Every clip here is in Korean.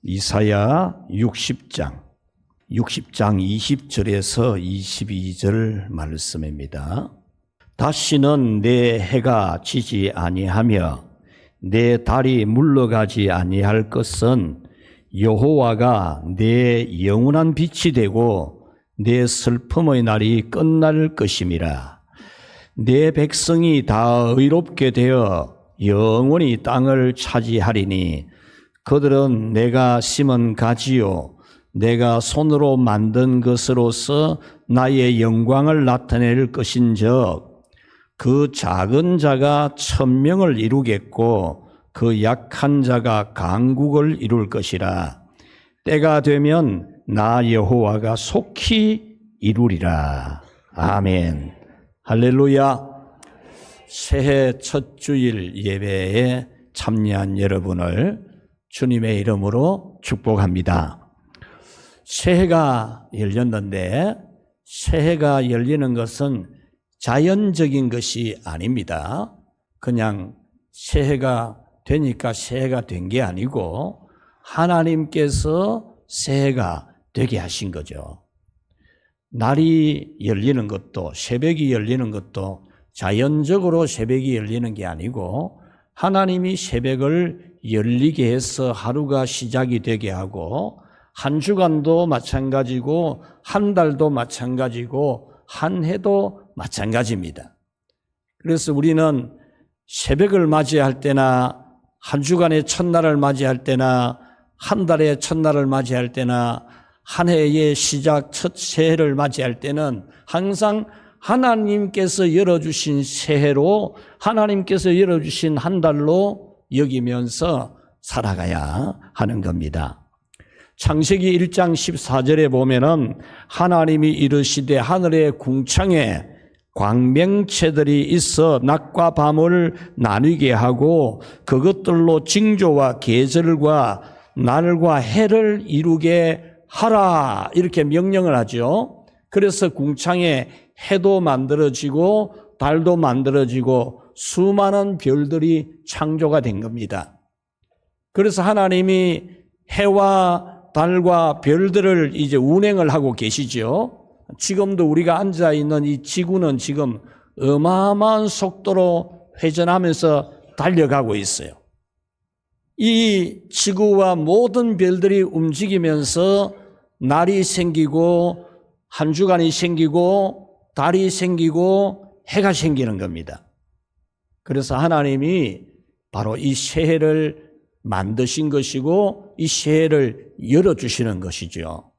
이사야 60장 20절에서 22절 말씀입니다. 다시는 내 해가 지지 아니하며 내 달이 물러가지 아니할 것은 여호와가 내 영원한 빛이 되고 내 슬픔의 날이 끝날 것임이라. 내 백성이 다 의롭게 되어 영원히 땅을 차지하리니 그들은 내가 심은 가지요 내가 손으로 만든 것으로서 나의 영광을 나타낼 것인즉 그 작은 자가 천명을 이루겠고 그 약한 자가 강국을 이룰 것이라. 때가 되면 나 여호와가 속히 이루리라. 아멘. 할렐루야. 새해 첫 주일 예배에 참여한 여러분을 주님의 이름으로 축복합니다. 새해가 열렸는데 새해가 열리는 것은 자연적인 것이 아닙니다. 그냥 새해가 되니까 새해가 된 게 아니고 하나님께서 새해가 되게 하신 거죠. 날이 열리는 것도 새벽이 열리는 것도 자연적으로 새벽이 열리는 게 아니고 하나님이 새벽을 열리게 해서 하루가 시작이 되게 하고 한 주간도 마찬가지고 한 달도 마찬가지고 한 해도 마찬가지입니다. 그래서 우리는 새벽을 맞이할 때나 한 주간의 첫날을 맞이할 때나 한 달의 첫날을 맞이할 때나 한 해의 시작 첫 새해를 맞이할 때는 항상 하나님께서 열어주신 새해로 하나님께서 열어주신 한 달로 여기면서 살아가야 하는 겁니다. 창세기 1장 14절에 보면은 하나님이 이르시되 하늘의 궁창에 광명체들이 있어 낮과 밤을 나누게 하고 그것들로 징조와 계절과 날과 해를 이루게 하라 이렇게 명령을 하죠. 그래서 궁창에 해도 만들어지고 달도 만들어지고 수많은 별들이 창조가 된 겁니다. 그래서 하나님이 해와 달과 별들을 이제 운행을 하고 계시죠. 지금도 우리가 앉아있는 이 지구는 지금 어마어마한 속도로 회전하면서 달려가고 있어요. 이 지구와 모든 별들이 움직이면서 날이 생기고 한 주간이 생기고 달이 생기고 해가 생기는 겁니다. 그래서 하나님이 바로 이 새해를 만드신 것이고 이 새해를 열어주시는 것이죠.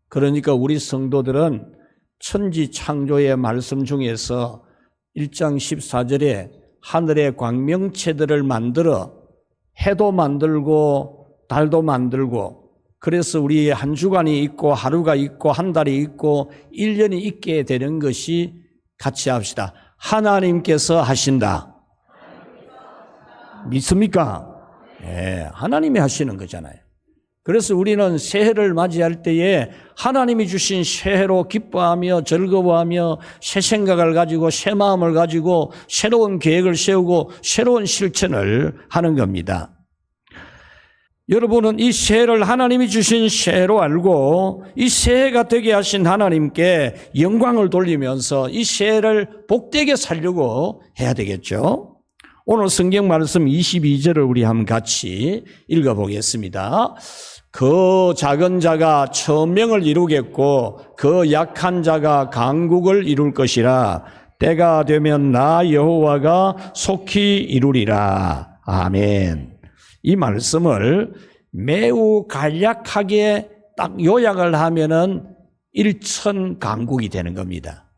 그러니까 우리 성도들은 천지 창조의 말씀 중에서 1장 14절에 하늘의 광명체들을 만들어 해도 만들고 달도 만들고 그래서 우리 한 주간이 있고 하루가 있고 한 달이 있고 1년이 있게 되는 것이 같이 합시다. 하나님께서 하신다. 믿습니까? 네, 하나님이 하시는 거잖아요. 그래서 우리는 새해를 맞이할 때에 하나님이 주신 새해로 기뻐하며 즐거워하며 새 생각을 가지고 새 마음을 가지고 새로운 계획을 세우고 새로운 실천을 하는 겁니다. 여러분은 이 새해를 하나님이 주신 새해로 알고 이 새해가 되게 하신 하나님께 영광을 돌리면서 이 새해를 복되게 살려고 해야 되겠죠. 오늘 성경 말씀 22절을 우리 한번 같이 읽어보겠습니다. 그 작은 자가 천명을 이루겠고 그 약한 자가 강국을 이룰 것이라. 때가 되면 나 여호와가 속히 이루리라. 아멘. 이 말씀을 매우 간략하게 딱 요약을 하면은 일천강국이 되는 겁니다.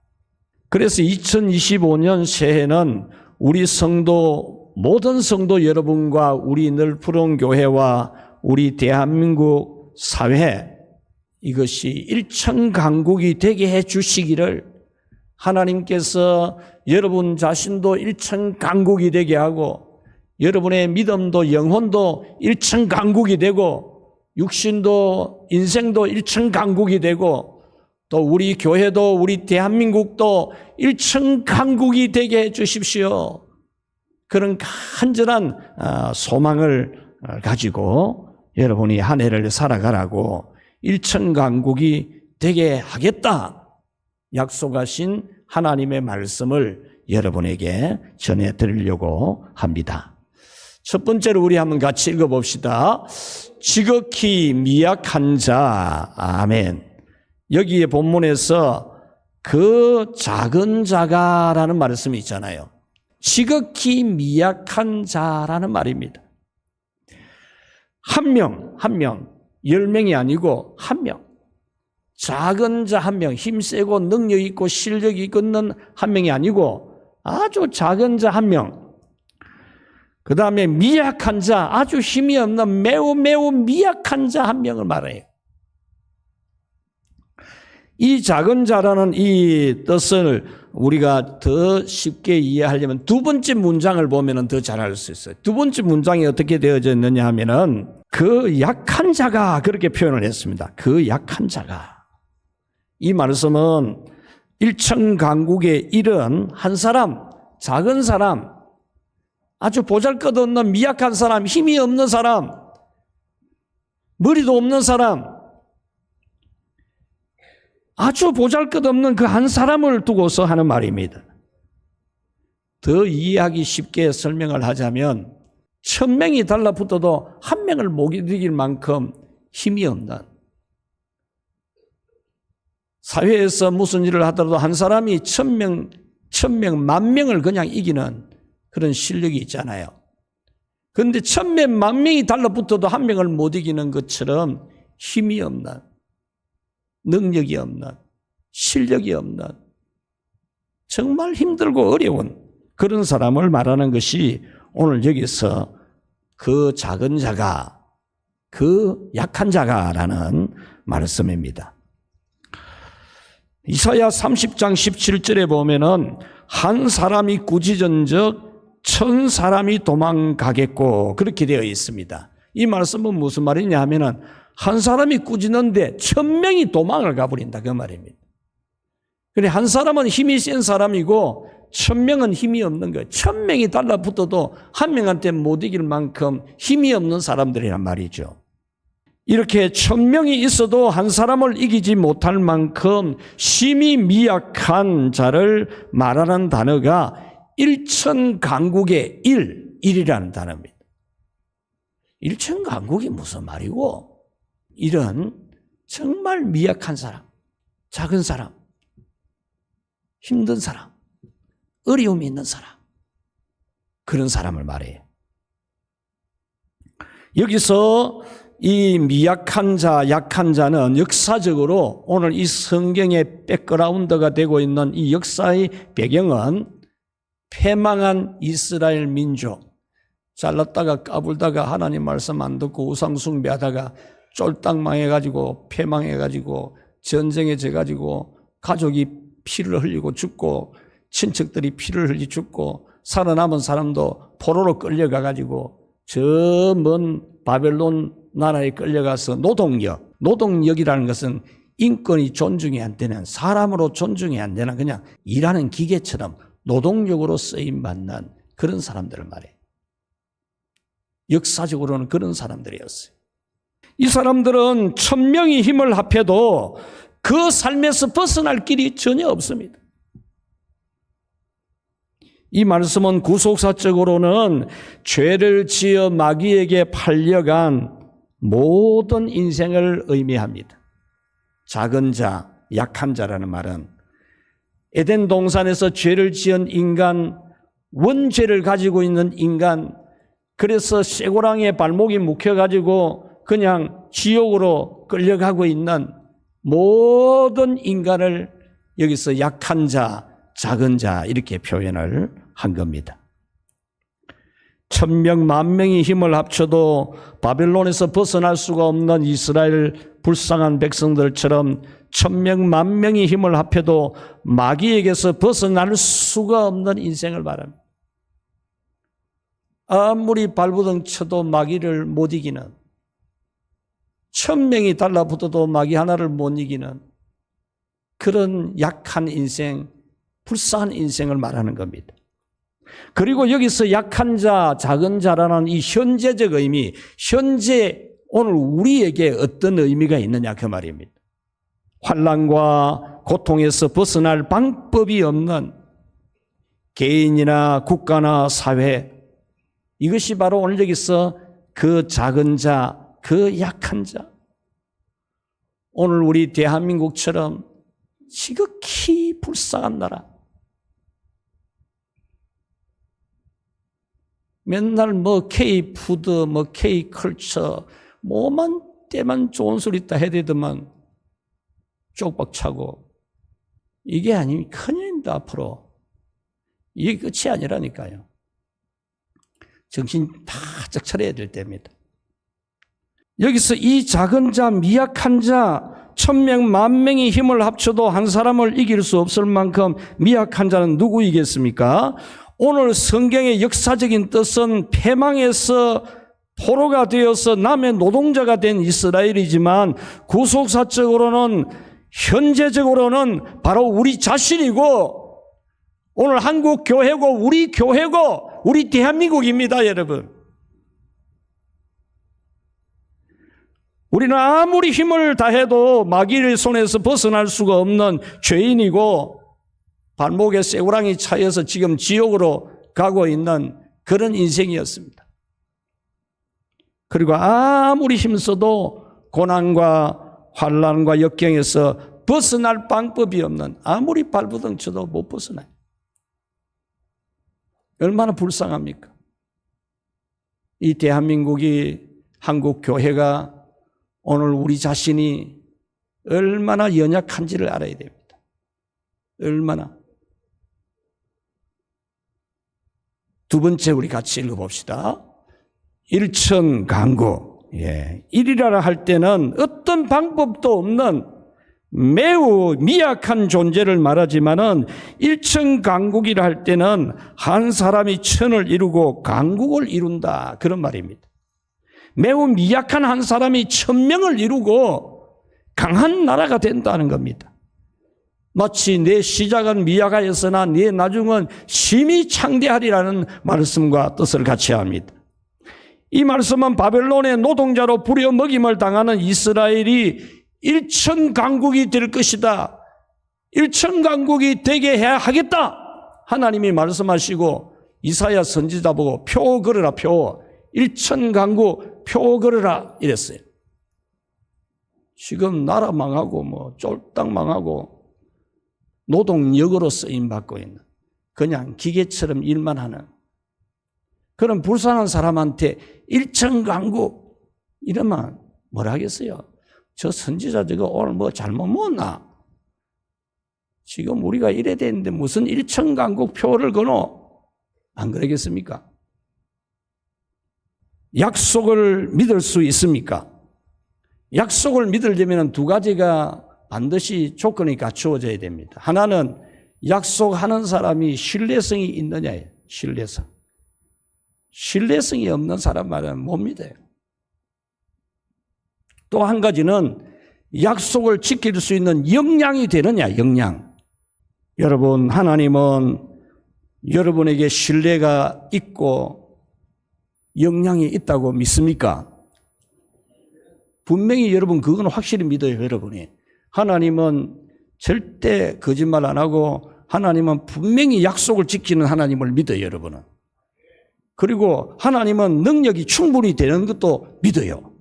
그래서 2025년 새해는 우리 성도, 모든 성도 여러분과 우리 늘푸른 교회와 우리 대한민국 사회 이것이 일천강국이 되게 해 주시기를 하나님께서 여러분 자신도 일천강국이 되게 하고 여러분의 믿음도 영혼도 일천강국이 되고 육신도 인생도 일천강국이 되고 또 우리 교회도 우리 대한민국도 일천강국이 되게 해 주십시오. 그런 간절한 소망을 가지고 여러분이 한 해를 살아가라고 일천강국이 되게 하겠다 약속하신 하나님의 말씀을 여러분에게 전해드리려고 합니다. 첫 번째로 우리 한번 같이 읽어봅시다. 지극히 미약한 자. 아멘. 여기에 본문에서 그 작은 자가라는 말씀이 있잖아요. 지극히 미약한 자라는 말입니다. 한 명, 10명이 아니고 한 명. 작은 자 한 명, 힘세고 능력 있고 실력이 있는 한 명이 아니고 아주 작은 자 한 명. 그 다음에 미약한 자, 아주 힘이 없는 매우 미약한 자 한 명을 말해요. 이 작은 자라는 이 뜻을 우리가 더 쉽게 이해하려면 두 번째 문장을 보면 더 잘 알 수 있어요. 두 번째 문장이 어떻게 되어져 있느냐 하면은 그 약한 자가 그렇게 표현을 했습니다. 그 약한 자가. 이 말씀은 일천강국에 이른 한 사람, 작은 사람, 아주 보잘것없는 미약한 사람, 힘이 없는 사람, 머리도 없는 사람, 아주 보잘것없는 그 한 사람을 두고서 하는 말입니다. 더 이해하기 쉽게 설명을 하자면 1000명이 달라붙어도 한 명을 못 이길 만큼 힘이 없는, 사회에서 무슨 일을 하더라도 한 사람이 1000명, 1000명을 그냥 이기는 그런 실력이 있잖아요. 그런데 1000명, 10,000명이 달라붙어도 한 명을 못 이기는 것처럼 힘이 없는, 능력이 없는, 실력이 없는, 정말 힘들고 어려운 그런 사람을 말하는 것이 오늘 여기서 그 작은 자가, 그 약한 자가라는 말씀입니다. 이사야 30장 17절에 보면은 한 사람이 꾸짖은즉 1000사람이 도망가겠고 그렇게 되어 있습니다. 이 말씀은 무슨 말이냐 하면은 한 사람이 꾸짖는데 1000명이 도망을 가버린다 그 말입니다. 그래 한 사람은 힘이 센 사람이고 1000명은 힘이 없는 거예요. 1000명이 달라붙어도 한 명한테 못 이길 만큼 힘이 없는 사람들이란 말이죠. 이렇게 1000명이 있어도 한 사람을 이기지 못할 만큼 심히 미약한 자를 말하는 단어가 일천강국의 일이라는 단어입니다. 일천강국이 무슨 말이고 이런 정말 미약한 사람, 작은 사람, 힘든 사람, 어려움이 있는 사람, 그런 사람을 말해요. 여기서 이 미약한 자, 약한 자는 역사적으로 오늘 이 성경의 백그라운드가 되고 있는 이 역사의 배경은 패망한 이스라엘 민족, 잘났다가 까불다가 하나님 말씀 안 듣고 우상 숭배하다가 쫄딱 망해가지고 패망해가지고 전쟁에 져가지고 가족이 피를 흘리고 죽고 친척들이 피를 흘리 죽고 살아남은 사람도 포로로 끌려가가지고 저 먼 바벨론 나라에 끌려가서 노동력이라는 것은 인권이 존중이 안 되는, 사람으로 존중이 안 되는 그냥 일하는 기계처럼 노동력으로 쓰임받는 그런 사람들을 말해요. 역사적으로는 그런 사람들이었어요. 이 사람들은 1000명이 힘을 합해도 그 삶에서 벗어날 길이 전혀 없습니다. 이 말씀은 구속사적으로는 죄를 지어 마귀에게 팔려간 모든 인생을 의미합니다. 작은 자, 약한 자라는 말은 에덴 동산에서 죄를 지은 인간, 원죄를 가지고 있는 인간, 그래서 쇠고랑에 발목이 묶여가지고 그냥 지옥으로 끌려가고 있는 모든 인간을 여기서 약한 자, 작은 자 이렇게 표현을 한 겁니다. 1000명, 10,000명이 힘을 합쳐도 바벨론에서 벗어날 수가 없는 이스라엘 불쌍한 백성들처럼 1000명, 10,000명이 힘을 합해도 마귀에게서 벗어날 수가 없는 인생을 말합니다. 아무리 발부둥 쳐도 마귀를 못 이기는, 1000명이 달라붙어도 마귀 하나를 못 이기는 그런 약한 인생, 불쌍한 인생을 말하는 겁니다. 그리고 여기서 약한 자, 작은 자라는 이 현재적 의미, 현재 오늘 우리에게 어떤 의미가 있느냐 그 말입니다. 환난과 고통에서 벗어날 방법이 없는 개인이나 국가나 사회, 이것이 바로 오늘 여기서 그 작은 자, 그 약한 자, 오늘 우리 대한민국처럼 지극히 불쌍한 나라, 맨날 뭐 K푸드, 뭐 K컬처, 뭐만 때만 좋은 소리 있다 해대더만 쪽박차고, 이게 아니면 큰일입니다. 앞으로 이게 끝이 아니라니까요. 정신 바짝 차려야 될 때입니다. 여기서 이 작은 자, 미약한 자, 1000명, 10,000명이 힘을 합쳐도 한 사람을 이길 수 없을 만큼 미약한 자는 누구이겠습니까? 오늘 성경의 역사적인 뜻은 패망에서 포로가 되어서 남의 노동자가 된 이스라엘이지만 구속사적으로는, 현재적으로는 바로 우리 자신이고, 오늘 한국 교회고 우리 교회고 우리 대한민국입니다, 여러분. 우리는 아무리 힘을 다해도 마귀의 손에서 벗어날 수가 없는 죄인이고, 발목에 쇠고랑이 차여서 지금 지옥으로 가고 있는 그런 인생이었습니다. 그리고 아무리 힘써도 고난과 환난과 역경에서 벗어날 방법이 없는, 아무리 발버둥 쳐도 못 벗어나요. 얼마나 불쌍합니까? 이 대한민국이, 한국 교회가 오늘 우리 자신이 얼마나 연약한지를 알아야 됩니다. 얼마나. 두 번째 우리 같이 읽어봅시다. 일천강구. 일이라 할 때는 어떤 방법도 없는 매우 미약한 존재를 말하지만은 일천강국이라 할 때는 한 사람이 천을 이루고 강국을 이룬다, 그런 말입니다. 매우 미약한 한 사람이 1000명을 이루고 강한 나라가 된다는 겁니다. 마치 내 시작은 미약하였으나 내 나중은 심히 창대하리라는 말씀과 뜻을 같이 합니다. 이 말씀은 바벨론의 노동자로 부려먹임을 당하는 이스라엘이 1000강국이 될 것이다, 1000강국이 되게 해야 하겠다, 하나님이 말씀하시고 이사야 선지자 보고 표 걸으라, 표, 1000강국 표 걸으라 이랬어요. 지금 나라 망하고 뭐 쫄딱 망하고 노동력으로 쓰임받고 있는, 그냥 기계처럼 일만 하는 그런 불쌍한 사람한테 1000강국 이러면 뭐라 하겠어요? 저 선지자 저거 오늘 뭐 잘못 먹었나? 지금 우리가 이래 되는데 무슨 1000강국 표를 거노? 안 그러겠습니까? 약속을 믿을 수 있습니까? 약속을 믿으려면 두 가지가 반드시 조건이 갖추어져야 됩니다. 하나는 약속하는 사람이 신뢰성이 있느냐예요. 신뢰성. 신뢰성이 없는 사람 말은 못 믿어요. 또 한 가지는 약속을 지킬 수 있는 역량이 되느냐, 역량. 여러분, 하나님은 여러분에게 신뢰가 있고 역량이 있다고 믿습니까? 분명히 여러분 그건 확실히 믿어요, 여러분이. 하나님은 절대 거짓말 안 하고 하나님은 분명히 약속을 지키는 하나님을 믿어요, 여러분은. 그리고 하나님은 능력이 충분히 되는 것도 믿어요.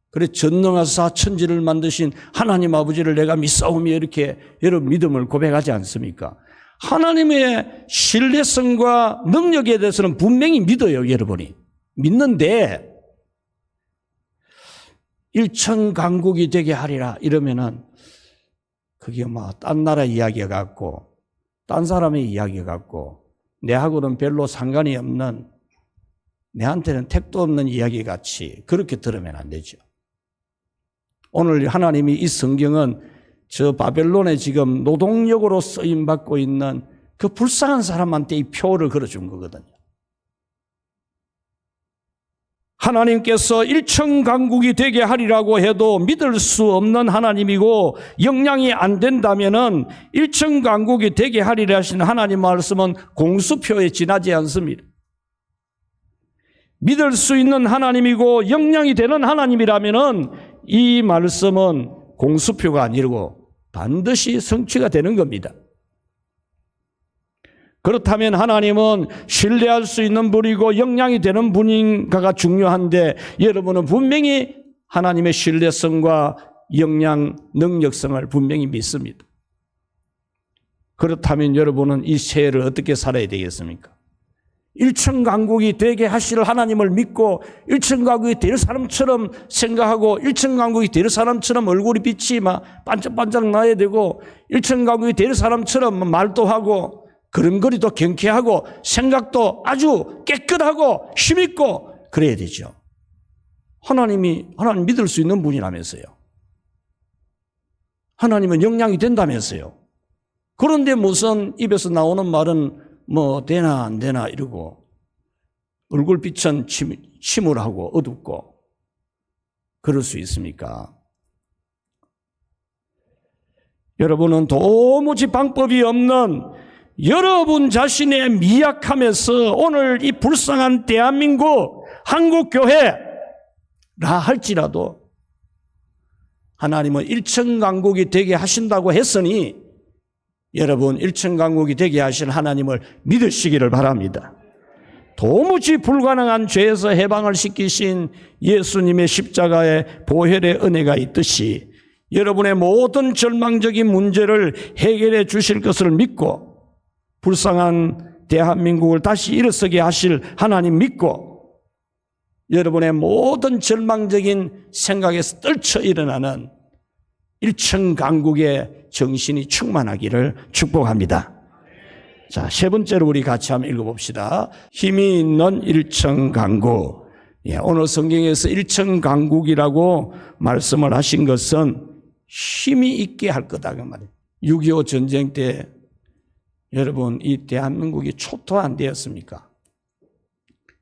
그래 전능하사 천지를 만드신 하나님 아버지를 내가 믿사오며 이렇게 여러분 믿음을 고백하지 않습니까? 하나님의 신뢰성과 능력에 대해서는 분명히 믿어요, 여러분이. 믿는데 1000강국이 되게 하리라 이러면은 그게 뭐 딴 나라 이야기 같고 딴 사람의 이야기 같고 내하고는 별로 상관이 없는, 내한테는 택도 없는 이야기 같이 그렇게 들으면 안 되죠. 오늘 하나님이 이 성경은 저 바벨론에 지금 노동력으로 쓰임받고 있는 그 불쌍한 사람한테 이 표를 걸어준 거거든요. 하나님께서 1000강국이 되게 하리라고 해도 믿을 수 없는 하나님이고 역량이 안 된다면은 1000강국이 되게 하리라 하시는 하나님 말씀은 공수표에 지나지 않습니다. 믿을 수 있는 하나님이고 영향이 되는 하나님이라면은 이 말씀은 공수표가 아니고 반드시 성취가 되는 겁니다. 그렇다면 하나님은 신뢰할 수 있는 분이고 영향이 되는 분인가가 중요한데 여러분은 분명히 하나님의 신뢰성과 영향, 능력성을 분명히 믿습니다. 그렇다면 여러분은 이 새해를 어떻게 살아야 되겠습니까? 일천강국이 되게 하실 하나님을 믿고 일천강국이 될 사람처럼 생각하고 일천강국이 될 사람처럼 얼굴이 빛이 막 반짝반짝 나야 되고 일천강국이 될 사람처럼 말도 하고 걸음걸이도 경쾌하고 생각도 아주 깨끗하고 힘있고 그래야 되죠. 하나님 믿을 수 있는 분이라면서요. 하나님은 영향이 된다면서요. 그런데 무슨 입에서 나오는 말은 뭐 되나 안 되나 이러고 얼굴빛은 침울하고 어둡고 그럴 수 있습니까? 여러분은 도무지 방법이 없는 여러분 자신의 미약함에서 오늘 이 불쌍한 대한민국 한국교회라 할지라도 하나님은 일천강국이 되게 하신다고 했으니 여러분 일천강국이 되게 하실 하나님을 믿으시기를 바랍니다. 도무지 불가능한 죄에서 해방을 시키신 예수님의 십자가의 보혈의 은혜가 있듯이 여러분의 모든 절망적인 문제를 해결해 주실 것을 믿고 불쌍한 대한민국을 다시 일어서게 하실 하나님 믿고 여러분의 모든 절망적인 생각에서 떨쳐 일어나는 일천강국의 정신이 충만하기를 축복합니다. 자, 세 번째로 우리 같이 한번 읽어봅시다. 힘이 있는 일천강국. 오늘 성경에서 일천강국이라고 말씀을 하신 것은 힘이 있게 할 거다 그 말이에요. 6.25 전쟁 때 여러분 이 대한민국이 초토화되었습니까?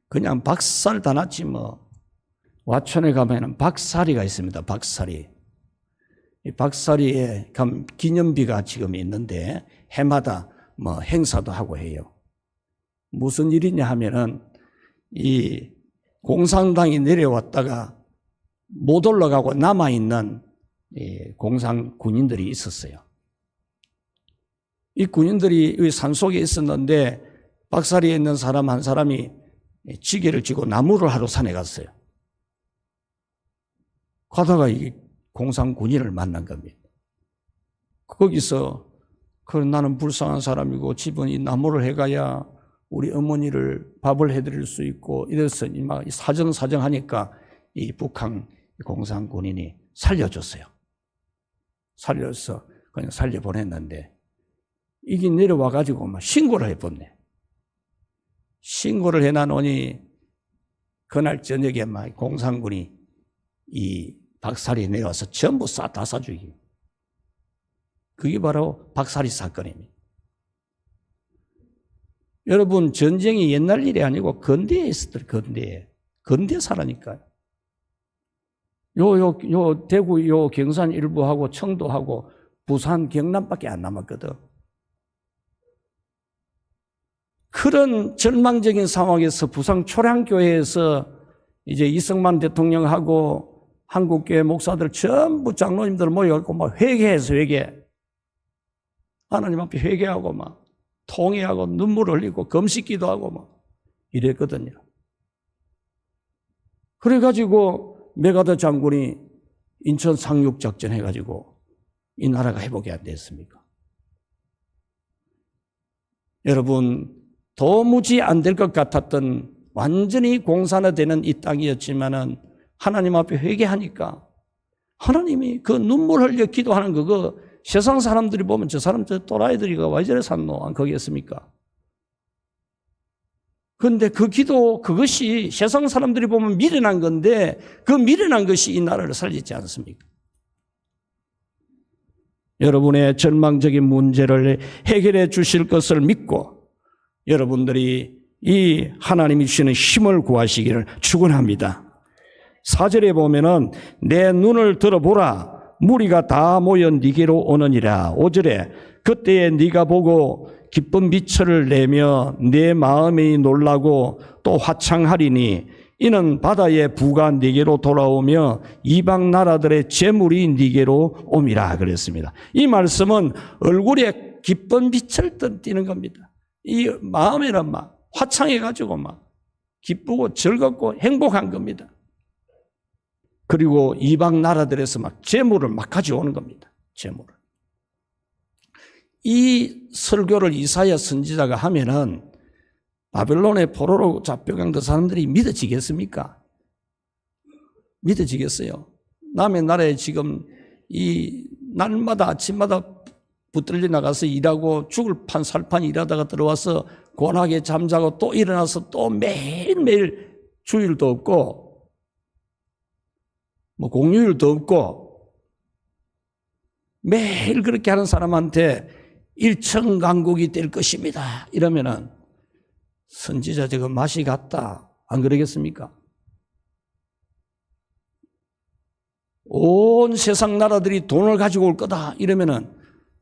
그냥 박살 다 났지 뭐. 와천에 가면은 박사리가 있습니다. 박사리. 이 박사리에 기념비가 지금 있는데 해마다 뭐 행사도 하고 해요. 무슨 일이냐 하면은 이 공산당이 내려왔다가 못 올라가고 남아있는 공산 군인들이 있었어요. 이 군인들이 산속에 있었는데 박사리에 있는 사람 한 사람이 지게를 쥐고 나무를 하러 산에 갔어요. 가다가 이 공산 군인을 만난 겁니다. 거기서 나는 불쌍한 사람이고 집은 이 나무를 해가야 우리 어머니를 밥을 해드릴 수 있고 이래서 막 사정하니까 이 북한 공산 군인이 살려줬어요. 살려서 그냥 살려보냈는데 이게 내려와가지고 막 신고를 해봤네. 신고를 해놔놓으니 그날 저녁에 막 공산군이 이 박사리 내려와서 전부 다 쏴죽이고. 그게 바로 박사리 사건입니다. 여러분 전쟁이 옛날 일이 아니고 근대에 있었더라. 근대사라니까요. 요 대구 요 경산 일부하고 청도하고 부산 경남밖에 안 남았거든. 그런 절망적인 상황에서 부산 초량교회에서 이제 이승만 대통령하고 한국교회 목사들 전부 장로님들 모여갖고 막 회개해서 하나님 앞에 회개하고 막 통회하고 눈물 흘리고 금식기도 하고 막 이랬거든요. 그래가지고 메가더 장군이 인천 상륙작전 해가지고 이 나라가 회복이 안 됐습니까? 여러분 도무지 안 될 것 같았던 완전히 공산화되는 이 땅이었지만은 하나님 앞에 회개하니까 하나님이 그 눈물 흘려 기도하는 그거 세상 사람들이 보면 저 또라이들이가 왜 저래 샀노? 안 거기였습니까? 그런데 그 기도 그것이 세상 사람들이 보면 미련한 건데 그 미련한 것이 이 나라를 살리지 않습니까? 여러분의 절망적인 문제를 해결해 주실 것을 믿고 여러분들이 이 하나님이 주시는 힘을 구하시기를 축원합니다. 4절에 보면은 내 눈을 들어보라 무리가 다 모여 네게로 오느니라. 5절에 그때에 네가 보고 기쁜 미천을 내며 내 마음이 놀라고 또 화창하리니 이는 바다의 부가 네게로 돌아오며 이방 나라들의 재물이 네게로 옴이라 그랬습니다. 이 말씀은 얼굴에 기쁜 빛을 띠는 겁니다. 이 마음에는 막 화창해가지고 막 기쁘고 즐겁고 행복한 겁니다. 그리고 이방 나라들에서 막 재물을 막 가져오는 겁니다. 재물을. 이 설교를 이사야 선지자가 하면은 바벨론의 포로로 잡혀간 그 사람들이 믿어지겠습니까? 믿어지겠어요? 남의 나라에 지금 이 날마다 아침마다 붙들려 나가서 일하고 죽을 판 살판 일하다가 들어와서 고안하게 잠자고 또 일어나서 또 매일매일 주일도 없고 뭐 공휴일도 없고 매일 그렇게 하는 사람한테 일천강국이 될 것입니다. 이러면은 선지자 저거 맛이 갔다. 안 그러겠습니까? 온 세상 나라들이 돈을 가지고 올 거다. 이러면은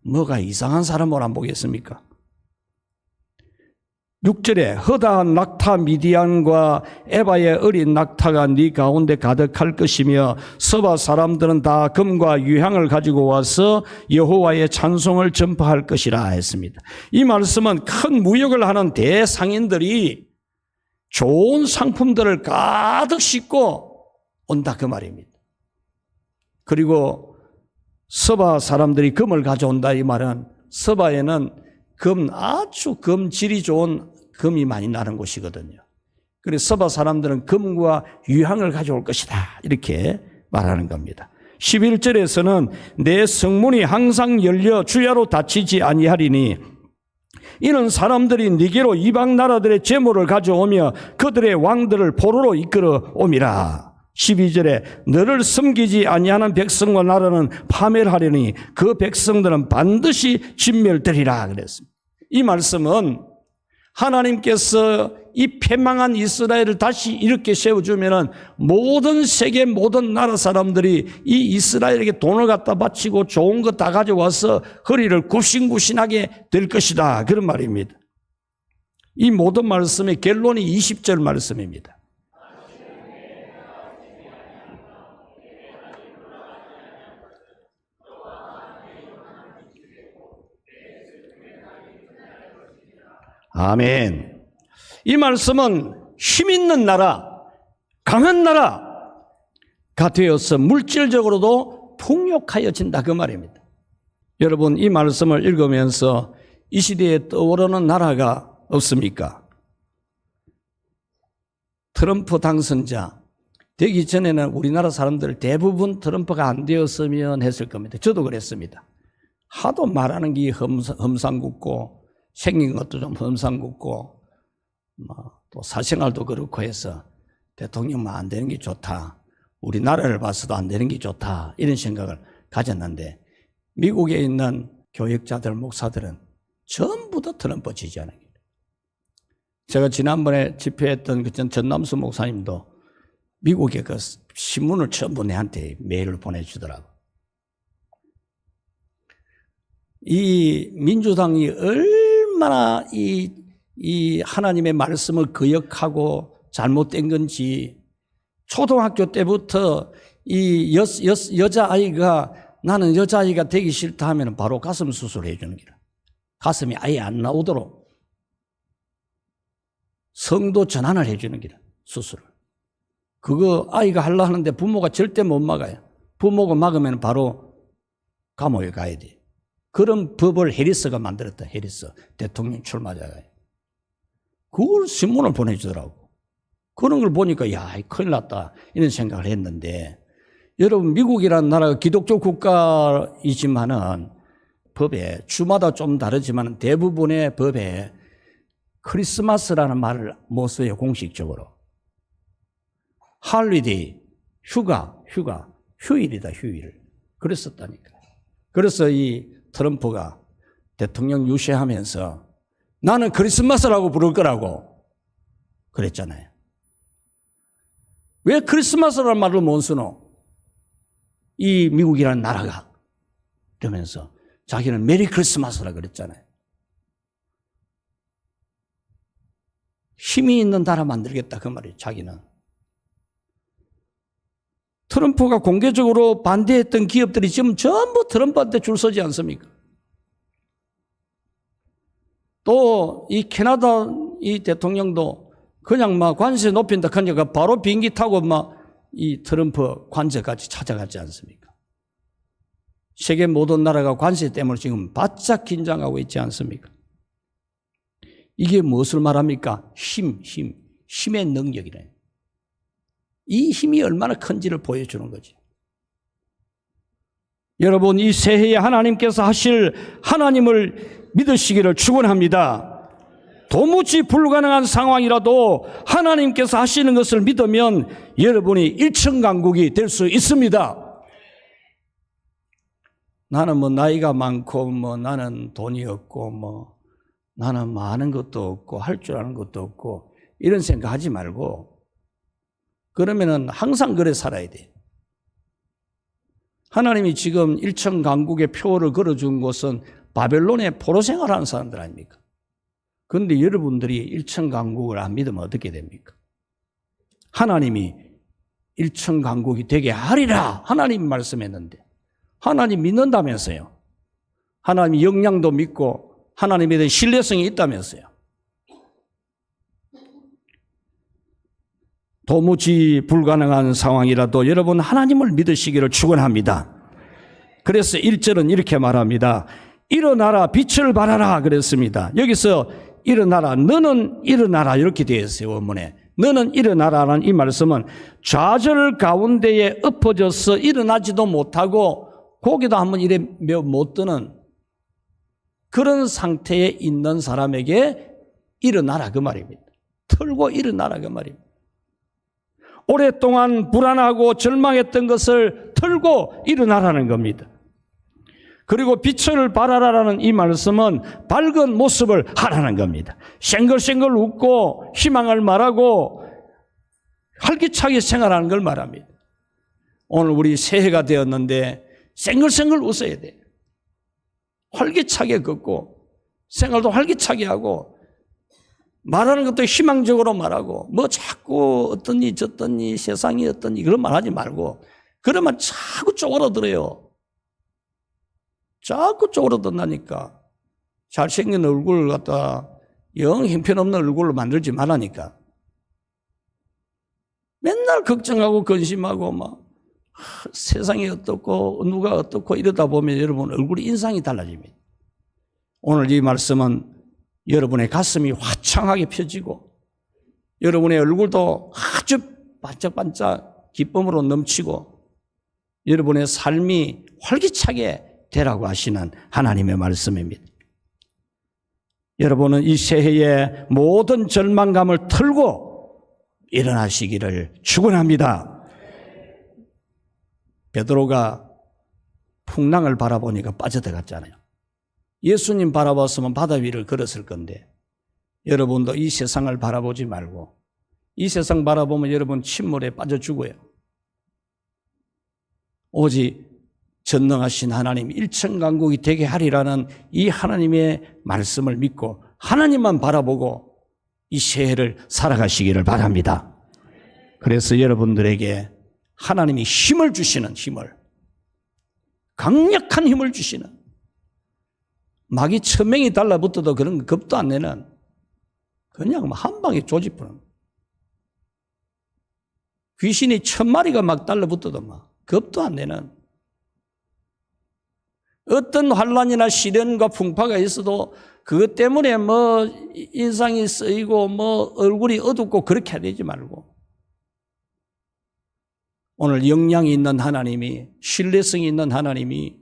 뭐가 이상한 사람을 안 보겠습니까? 6절에 허다한 낙타 미디안과 에바의 어린 낙타가 네 가운데 가득할 것이며 서바 사람들은 다 금과 유향을 가지고 와서 여호와의 찬송을 전파할 것이라 했습니다. 이 말씀은 큰 무역을 하는 대상인들이 좋은 상품들을 가득 싣고 온다 그 말입니다. 그리고 서바 사람들이 금을 가져온다 이 말은 서바에는 아주 질이 좋은 금이 많이 나는 곳이거든요. 그래서 서바 사람들은 금과 유향을 가져올 것이다 이렇게 말하는 겁니다. 11절에서는 내 성문이 항상 열려 주야로 닫히지 아니하리니 이는 사람들이 네게로 이방 나라들의 재물을 가져오며 그들의 왕들을 포로로 이끌어 옴이라. 12절에 너를 섬기지 아니하는 백성과 나라는 파멸하려니 그 백성들은 반드시 진멸되리라 그랬습니다. 이 말씀은 하나님께서 이 패망한 이스라엘을 다시 이렇게 세워주면은 모든 세계 모든 나라 사람들이 이 이스라엘에게 돈을 갖다 바치고 좋은 거 다 가져와서 허리를 굽신굽신하게 될 것이다. 그런 말입니다. 이 모든 말씀의 결론이 20절 말씀입니다. 아멘. 이 말씀은 힘 있는 나라, 강한 나라가 되어서 물질적으로도 풍족하여진다 그 말입니다. 여러분 이 말씀을 읽으면서 이 시대에 떠오르는 나라가 없습니까? 트럼프 당선자 되기 전에는 우리나라 사람들 대부분 트럼프가 안 되었으면 했을 겁니다. 저도 그랬습니다. 하도 말하는 게 험상궂고 생긴 것도 좀 험상궂고 또 사생활도 그렇고 해서 대통령만 안 되는 게 좋다. 우리나라를 봐서도 안 되는 게 좋다. 이런 생각을 가졌는데 미국에 있는 교역자들, 목사들은 전부 다 트럼프 지지하는 거예요. 제가 지난번에 집회했던 그 전남수 목사님도 미국의 그 신문을 전부 내한테 메일을 보내주더라고. 이 민주당이 얼마나 이 하나님의 말씀을 거역하고 잘못된 건지 초등학교 때부터 이 여자아이가 나는 여자아이가 되기 싫다 하면 바로 가슴 수술을 해주는 거라. 가슴이 아예 안 나오도록 성도 전환을 해주는 거라. 수술을. 그거 아이가 하려 하는데 부모가 절대 못 막아요. 부모가 막으면 바로 감옥에 가야 돼. 그런 법을 해리스가 만들었다. 해리스 대통령 출마자가. 그걸 신문을 보내주더라고. 그런 걸 보니까 야 큰일 났다 이런 생각을 했는데 여러분 미국이라는 나라가 기독교 국가이지만은 법에 주마다 좀 다르지만 대부분의 법에 크리스마스라는 말을 못 써요. 공식적으로. 할리데이 휴일이다 휴일. 그랬었다니까. 그래서 이 트럼프가 대통령 유세하면서 나는 크리스마스라고 부를 거라고 그랬잖아요. 왜 크리스마스라는 말을 못 쓰노? 이 미국이라는 나라가. 이러면서 자기는 메리 크리스마스라 그랬잖아요. 힘이 있는 나라 만들겠다 그 말이에요. 자기는. 트럼프가 공개적으로 반대했던 기업들이 지금 전부 트럼프한테 줄 서지 않습니까? 또 이 캐나다 이 대통령도 그냥 막 관세 높인다 하니까 바로 비행기 타고 막 이 트럼프 관저까지 찾아가지 않습니까? 세계 모든 나라가 관세 때문에 지금 바짝 긴장하고 있지 않습니까? 이게 무엇을 말합니까? 힘의 능력이래. 이 힘이 얼마나 큰지를 보여주는 거지. 여러분, 이 새해에 하나님께서 하실 하나님을 믿으시기를 축원합니다. 도무지 불가능한 상황이라도 하나님께서 하시는 것을 믿으면 여러분이 일천강국이 될 수 있습니다. 나는 뭐 나이가 많고 뭐 나는 돈이 없고 뭐 나는 뭐 아는 것도 없고 할 줄 아는 것도 없고 이런 생각하지 말고 그러면은 항상 그래 살아야 돼. 하나님이 지금 일천강국의 표를 걸어준 곳은 바벨론에 포로 생활하는 사람들 아닙니까? 그런데 여러분들이 일천강국을 안 믿으면 어떻게 됩니까? 하나님이 일천강국이 되게 하리라 하나님이 말씀했는데 하나님 믿는다면서요. 하나님 역량도 믿고 하나님에 대한 신뢰성이 있다면서요. 도무지 불가능한 상황이라도 여러분 하나님을 믿으시기를 축원합니다. 그래서 1절은 이렇게 말합니다. 일어나라 빛을 발하라 그랬습니다. 여기서 일어나라 너는 일어나라 이렇게 되어 있어요. 원문에 너는 일어나라는 이 말씀은 좌절 가운데에 엎어져서 일어나지도 못하고 고개도 한번 이래 못 드는 그런 상태에 있는 사람에게 일어나라 그 말입니다. 털고 일어나라 그 말입니다. 오랫동안 불안하고 절망했던 것을 털고 일어나라는 겁니다. 그리고 빛을 발하라라는 이 말씀은 밝은 모습을 하라는 겁니다. 생글생글 웃고 희망을 말하고 활기차게 생활하는 걸 말합니다. 오늘 우리 새해가 되었는데 생글생글 웃어야 돼. 활기차게 걷고 생활도 활기차게 하고 말하는 것도 희망적으로 말하고 뭐 자꾸 어떠니 저떠니 세상이 어떠니 그런 말 하지 말고 그러면 자꾸 쪼그라들어요. 자꾸 쪼그라든다니까. 잘생긴 얼굴을 갖다 영 형편없는 얼굴로 만들지 말라니까. 맨날 걱정하고 근심하고 막 세상이 어떻고 누가 어떻고 이러다 보면 여러분 얼굴이 인상이 달라집니다. 오늘 이 말씀은 여러분의 가슴이 화창하게 펴지고 여러분의 얼굴도 아주 반짝반짝 기쁨으로 넘치고 여러분의 삶이 활기차게 되라고 하시는 하나님의 말씀입니다. 여러분은 이 새해에 모든 절망감을 털고 일어나시기를 축원합니다. 베드로가 풍랑을 바라보니까 빠져들어갔잖아요. 예수님 바라봤으면 바다 위를 걸었을 건데 여러분도 이 세상을 바라보지 말고 이 세상 바라보면 여러분 침몰에 빠져 죽어요. 오직 전능하신 하나님 일천강국이 되게 하리라는 이 하나님의 말씀을 믿고 하나님만 바라보고 이 새해를 살아가시기를 바랍니다. 그래서 여러분들에게 하나님이 힘을 주시는 힘을 강력한 힘을 주시는 마귀 1000명이 달라붙어도 그런 거 겁도 안 내는 그냥 한 방에 조집부는 귀신이 1000마리가 막 달라붙어도 막 겁도 안 내는 어떤 환란이나 시련과 풍파가 있어도 그것 때문에 뭐 인상이 쓰이고 뭐 얼굴이 어둡고 그렇게 되지 말고 오늘 역량이 있는 하나님이 신뢰성이 있는 하나님이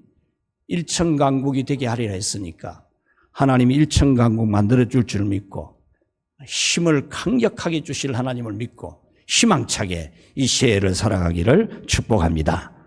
일천강국이 되게 하리라 했으니까 하나님이 일천강국 만들어줄 줄 믿고 힘을 강력하게 주실 하나님을 믿고 희망차게 이 새해를 살아가기를 축복합니다.